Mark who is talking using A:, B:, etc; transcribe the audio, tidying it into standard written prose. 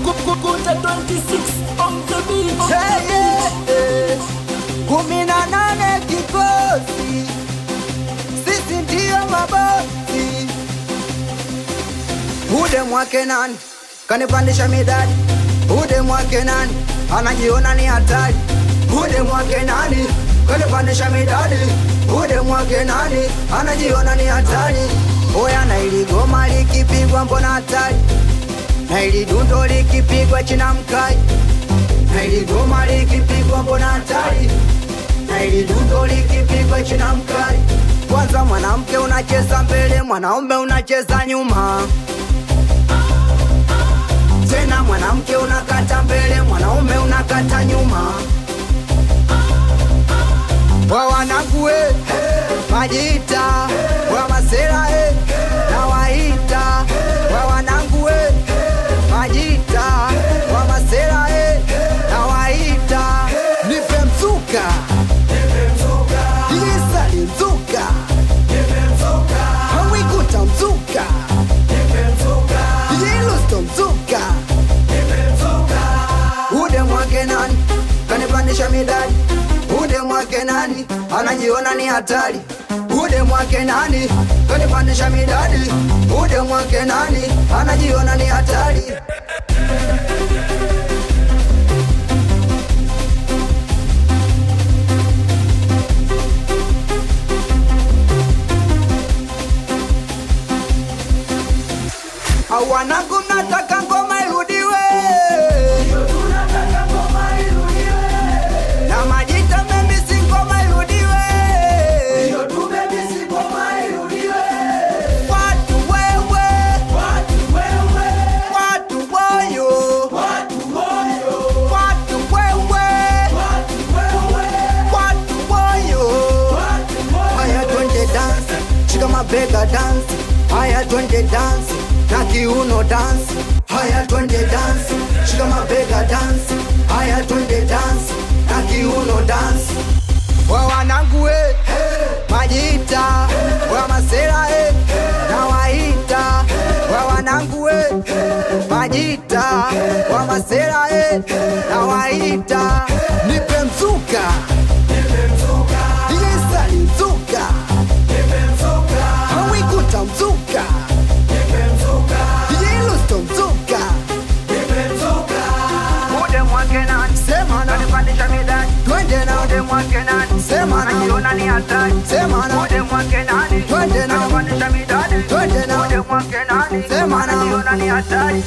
A: Kuta 26 on the beat.
B: Hey. 18 kikosi, sisi ndio mabosi. Ude mwake nani kanipandisha midadi? Ude mwake nani anajiona ni hatari? Ude mwake nani kanipandisha midadi? Ude mwake nani anajiona ni hatari? Oya, na ili goma likipigwa mbona hatari? Na ili dundo likipigwa china mkai? Na ili goma likipigwa mbona hatari? Na ili dundo likipigwa china mkai? Kwanza mwanamke unacheza mbele, mwanaume unacheza nyuma. Tena mwanamke unakata mbele, mwanaume unakata nyuma. Wa wanangu majita, wa masera na waita. Wa wanangu majita, wa masera na waita. Nipe mzuka, Isali mzuka, Hawikuta mzuka, Yelusto mzuka. Ude mwake nani kanipandisha midadi? Ude mwake nani anajiona ni hatari? Ude mwake nani kanipandisha midadi? Ude mwake nani anajiona ni hatari? Wanangu mnataka ngoma irudiwe, na majita memisi ngoma irudiwe. Watu wewe, watu boyo, watu wewe, watu boyo. Haya twende dance, shika mabega dance. Haya twende dance, na kiuno dance. Haya twende dance, shika mabega dance. Haya twende dance, na kiuno dance. Wa wanangu majita, wa masera na waita. Wa wanangu majita, wa masera na waita. Nipe mzuka, Isali mzuka, Hawikuta mzuka, Yelusto mzuka.
C: Ude mwake nani
B: Sema na
C: kanipandisha midadi?
B: twende na
C: Ude mwake nani
B: sema na
C: anajiona ni hatari?
B: sema na
C: Ude mwake nani
B: twende na
C: kanipandisha midadi?
B: twende na
C: Ude mwake nani
B: Sema na
C: anajiona ni hatari?